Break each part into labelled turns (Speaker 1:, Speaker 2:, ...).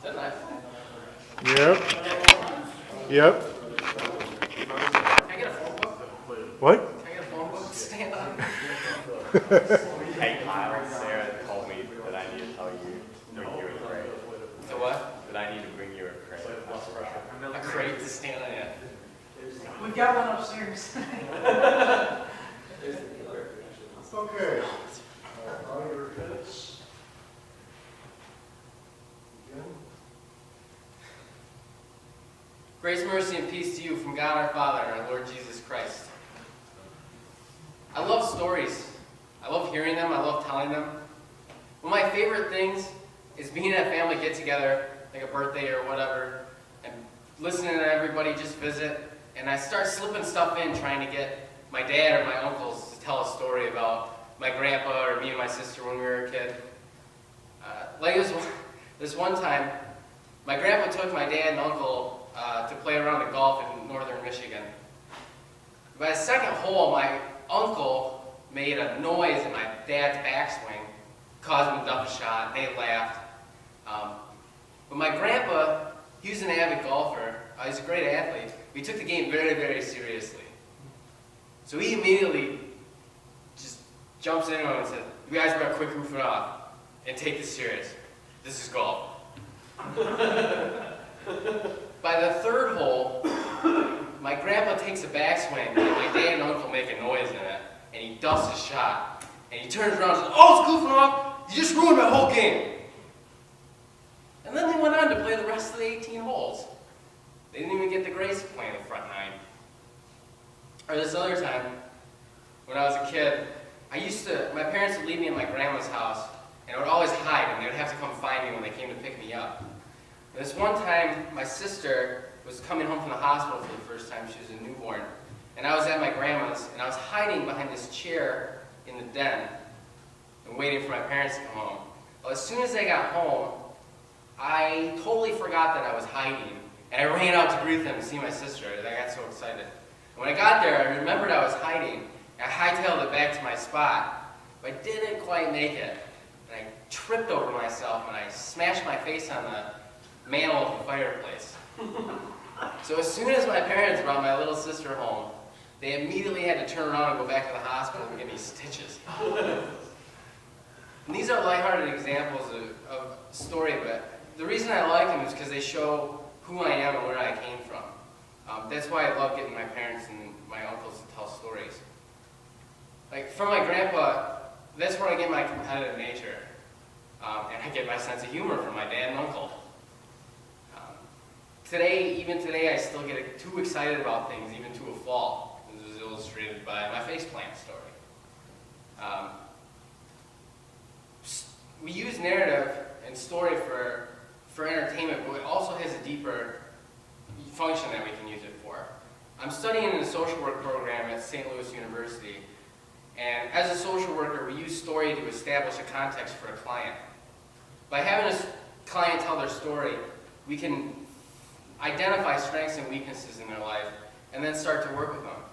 Speaker 1: Yep. Yep.
Speaker 2: Can I get a phone book?
Speaker 1: What?
Speaker 2: Can I get a phone book to stand on?
Speaker 3: Hey Kyle, Sarah told me that I need to tell you bring you a crate.
Speaker 2: The what?
Speaker 3: That I need to bring you a crate.
Speaker 2: A crate to stand on, yeah.
Speaker 4: We've got one upstairs.
Speaker 1: Okay. All your minutes.
Speaker 2: Grace, mercy, and peace to you from God our Father and our Lord Jesus Christ. I love stories. I love hearing them. I love telling them. One of my favorite things is being at a family get-together, like a birthday or whatever, and listening to everybody just visit, and I start slipping stuff in, trying to get my dad or my uncles to tell a story about my grandpa or me and my sister when we were a kid. Like this one time, my grandpa took my dad and uncle to play around the golf in northern Michigan. By the second hole, my uncle made a noise in my dad's backswing, caused him to dump a shot, and they laughed. But my grandpa, he was an avid golfer, he's a great athlete, but he took the game very, very seriously. So he immediately just jumps into him and said, "You guys better quit goofing off and take this serious. This is golf." By the third hole, my grandpa takes a backswing, and my dad and uncle make a noise in it, and he dusts his shot, and he turns around and says, "Oh, it's goofing off? You just ruined my whole game." And then they went on to play the rest of the 18 holes. They didn't even get the grace of playing the front nine. Or this other time, when I was a kid, my parents would leave me at my grandma's house, and I would always hide, and they would have to come find me when they came to pick me up. And this one time, my sister was coming home from the hospital for the first time. She was a newborn. And I was at my grandma's, and I was hiding behind this chair in the den and waiting for my parents to come home. Well, as soon as I got home, I totally forgot that I was hiding, and I ran out to greet them and see my sister. I got so excited. And when I got there, I remembered I was hiding, and I hightailed it back to my spot, but I didn't quite make it. And I tripped over myself, and I smashed my face on the mantle of the fireplace. So as soon as my parents brought my little sister home, they immediately had to turn around and go back to the hospital and get me stitches. And these are lighthearted examples of story, but the reason I like them is because they show who I am and where I came from. That's why I love getting my parents and my uncles to tell stories. Like, from my grandpa, that's where I get my competitive nature. And I get my sense of humor from my dad and uncle. Even today, I still get too excited about things, even to a fault. This is illustrated by my faceplant story. We use narrative and story for entertainment, but it also has a deeper function that we can use it for. I'm studying in a social work program at St. Louis University, and as a social worker, we use story to establish a context for a client. By having a client tell their story, we can identify strengths and weaknesses in their life, and then start to work with them.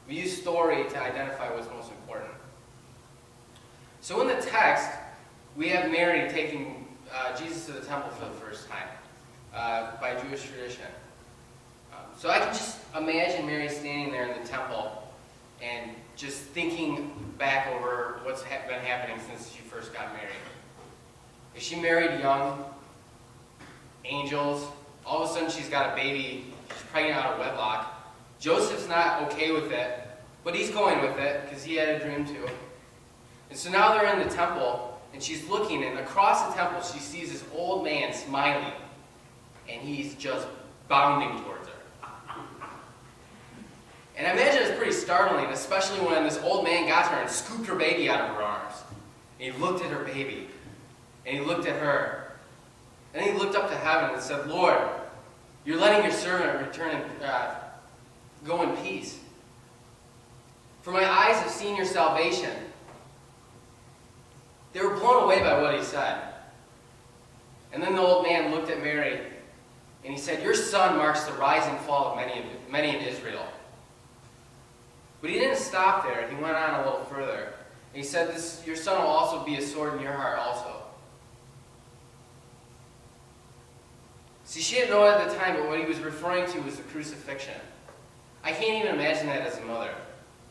Speaker 2: We use story to identify what's most important. So in the text, we have Mary taking Jesus to the temple for the first time by Jewish tradition. So I can just imagine Mary standing there in the temple and just thinking back over what's been happening since she first got married. Is she married young? Angels? All of a sudden she's got a baby, she's pregnant out of wedlock. Joseph's not okay with it, but he's going with it because he had a dream too. And so now they're in the temple, and she's looking, and across the temple she sees this old man smiling, and he's just bounding towards her. And I imagine it's pretty startling, especially when this old man got her and scooped her baby out of her arms. And he looked at her baby, and he looked at her. And he looked up to heaven and said, "Lord, you're letting your servant return and go in peace. For my eyes have seen your salvation." They were blown away by what he said. And then the old man looked at Mary, and he said, "Your son marks the rise and fall of many in Israel." But he didn't stop there. He went on a little further. And he said, "Your son will also be a sword in your heart also." See, she didn't know it at the time, but what he was referring to was the crucifixion. I can't even imagine that as a mother,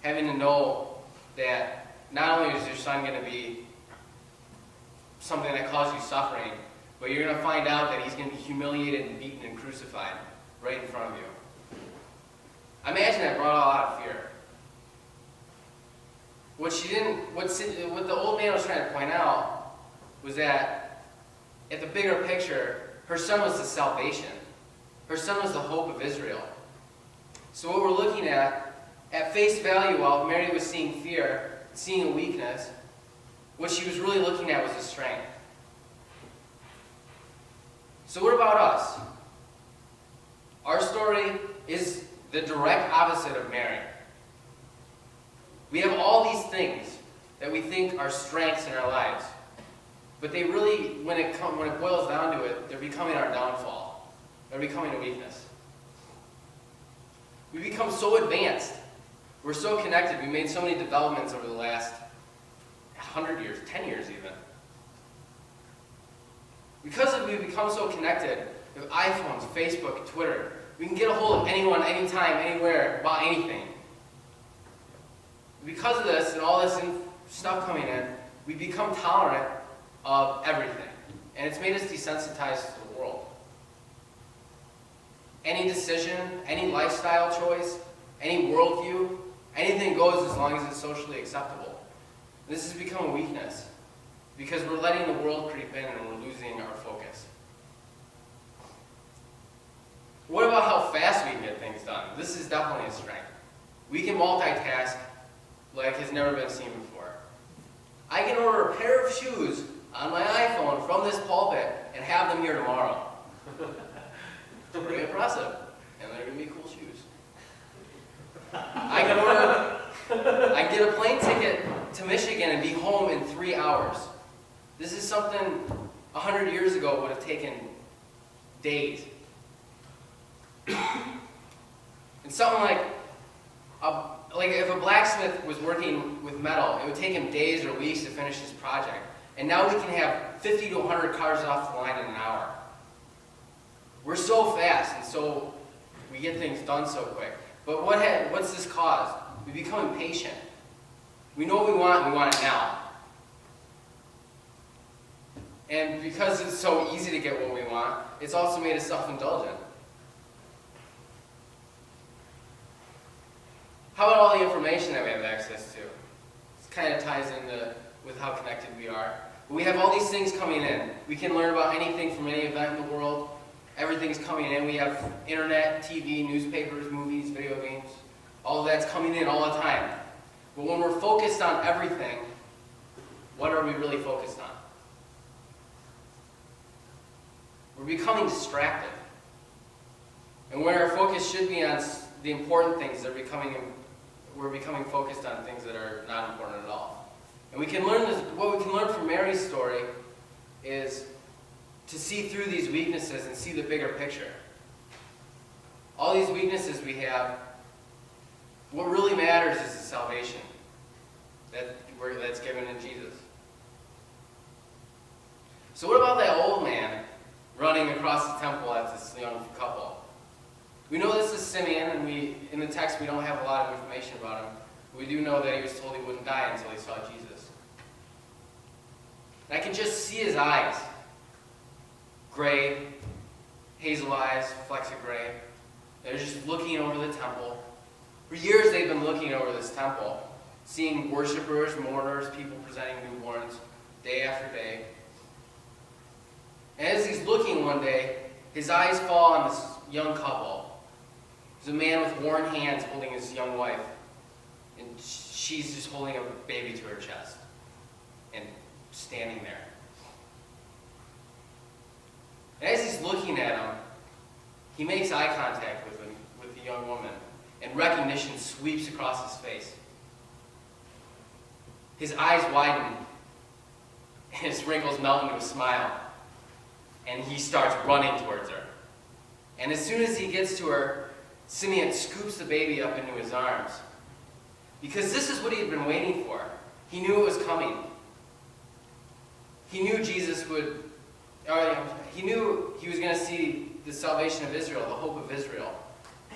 Speaker 2: having to know that not only is your son going to be something that causes you suffering, but you're going to find out that he's going to be humiliated and beaten and crucified right in front of you. I imagine that brought a lot of fear. What the old man was trying to point out was that at the bigger picture, her son was the salvation. Her son was the hope of Israel. So what we're looking at face value, while Mary was seeing fear, seeing a weakness, what she was really looking at was his strength. So what about us? Our story is the direct opposite of Mary. We have all these things that we think are strengths in our lives, but they really, when it boils down to it, they're becoming our downfall. They're becoming a weakness. We become so advanced. We're so connected. We made so many developments over the last 100 years, 10 years even. Because we've become so connected with iPhones, Facebook, Twitter, we can get a hold of anyone, anytime, anywhere, about anything. Because of this and all this stuff coming in, we become tolerant of everything. And it's made us desensitized to the world. Any decision, any lifestyle choice, any worldview, anything goes as long as it's socially acceptable. This has become a weakness because we're letting the world creep in and we're losing our focus. What about how fast we can get things done? This is definitely a strength. We can multitask like has never been seen before. I can order a pair of shoes on my iPhone from this pulpit and have them here tomorrow. It's pretty impressive. And they're going to be cool shoes. I can get a plane ticket to Michigan and be home in 3 hours. This is something 100 years ago would have taken days. And something like if a blacksmith was working with metal, it would take him days or weeks to finish his project. And now we can have 50 to 100 cars off the line in an hour. We're so fast, and so we get things done so quick. But what's this caused? We become impatient. We know what we want, and we want it now. And because it's so easy to get what we want, it's also made us self-indulgent. How about all the information that we have access to? It kind of ties into with how connected we are. But we have all these things coming in. We can learn about anything from any event in the world. Everything's coming in. We have internet, TV, newspapers, movies, video games. All of that's coming in all the time. But when we're focused on everything, what are we really focused on? We're becoming distracted. And where our focus should be on the important things, we're becoming focused on things that are not important at all. And we can learn what we can learn from Mary's story is to see through these weaknesses and see the bigger picture. All these weaknesses we have, what really matters is the salvation that's given in Jesus. So what about that old man running across the temple at this young couple? We know this is Simeon, and in the text we don't have a lot of information about him. We do know that he was told he wouldn't die until he saw Jesus. And I can just see his eyes. Gray, hazel eyes, flecks of gray. They're just looking over the temple. For years they've been looking over this temple, seeing worshipers, mourners, people presenting newborns, day after day. And as he's looking one day, his eyes fall on this young couple. There's a man with worn hands holding his young wife, and she's just holding a baby to her chest and standing there. And as he's looking at him, he makes eye contact with the young woman, and recognition sweeps across his face. His eyes widen, and his wrinkles melt into a smile, and he starts running towards her. And as soon as he gets to her, Simeon scoops the baby up into his arms. Because this is what he had been waiting for. He knew it was coming. He knew Jesus would, he knew he was going to see the salvation of Israel, the hope of Israel,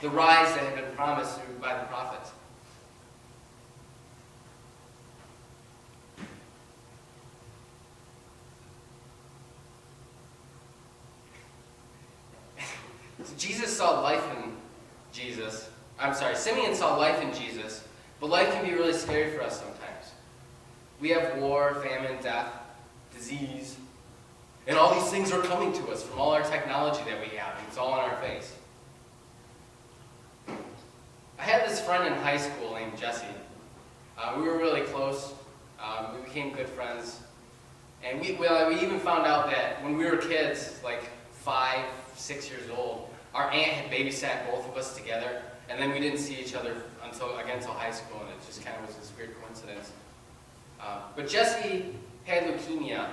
Speaker 2: the rise that had been promised by the prophets. Simeon saw life in Jesus, but life can be really scary for us sometimes. We have war, famine, death, disease, and all these things are coming to us from all our technology that we have, and it's all in our face. I had this friend in high school named Jesse. We were really close. We became good friends. And we even found out that when we were kids, like 5, 6 years old, our aunt had babysat both of us together, and then we didn't see each other until high school, and it just kind of was this weird coincidence. But Jessie had leukemia,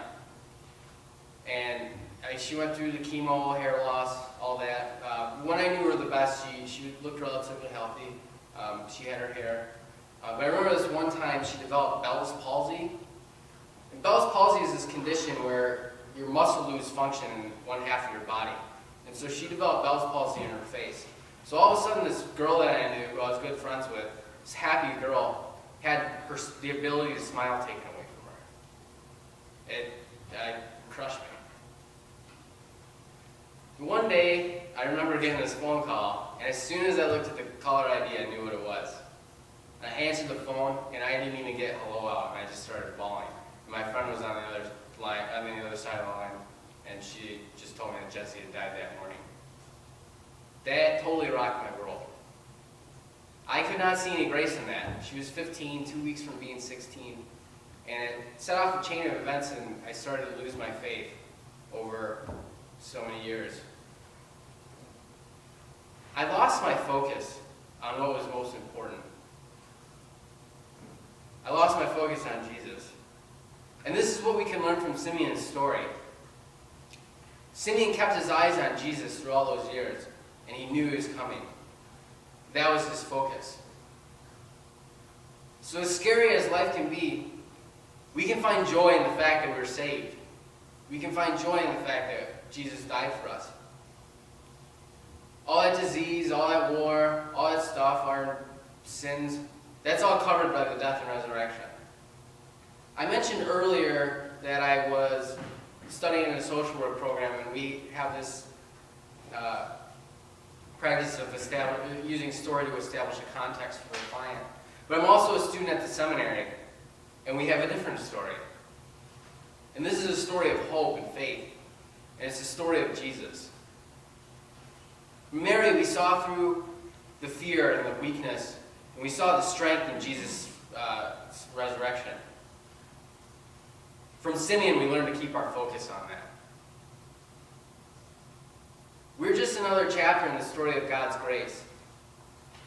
Speaker 2: and she went through the chemo, hair loss, all that. When I knew her the best, she looked relatively healthy. She had her hair. But I remember this one time she developed Bell's palsy. And Bell's palsy is this condition where your muscle lose function in one half of your body. And so she developed Bell's palsy in her face. So all of a sudden this girl that I knew, who I was good friends with, this happy girl, had the ability to smile taken away from her. It crushed me. One day, I remember getting this phone call, and as soon as I looked at the caller ID, I knew what it was. And I answered the phone, and I didn't even get hello out, and I just started bawling. And my friend was on the other side of the line, and she just told me that Jessie had died that morning. That totally rocked my world. I could not see any grace in that. She was 15, 2 weeks from being 16, and it set off a chain of events, and I started to lose my faith over so many years. I lost my focus on what was most important. I lost my focus on Jesus. And this is what we can learn from Simeon's story. Simeon kept his eyes on Jesus through all those years, and he knew he was coming. That was his focus. So as scary as life can be, we can find joy in the fact that we're saved. We can find joy in the fact that Jesus died for us. All that disease, all that war, all that stuff, our sins, that's all covered by the death and resurrection. I mentioned earlier that I was studying in a social work program, and we have this practice of using story to establish a context for a client. But I'm also a student at the seminary, and we have a different story. And this is a story of hope and faith, and it's a story of Jesus. Mary, we saw through the fear and the weakness, and we saw the strength in Jesus' resurrection. From Simeon, we learned to keep our focus on that. We're just another chapter in the story of God's grace,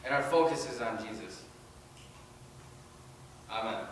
Speaker 2: and our focus is on Jesus. Amen.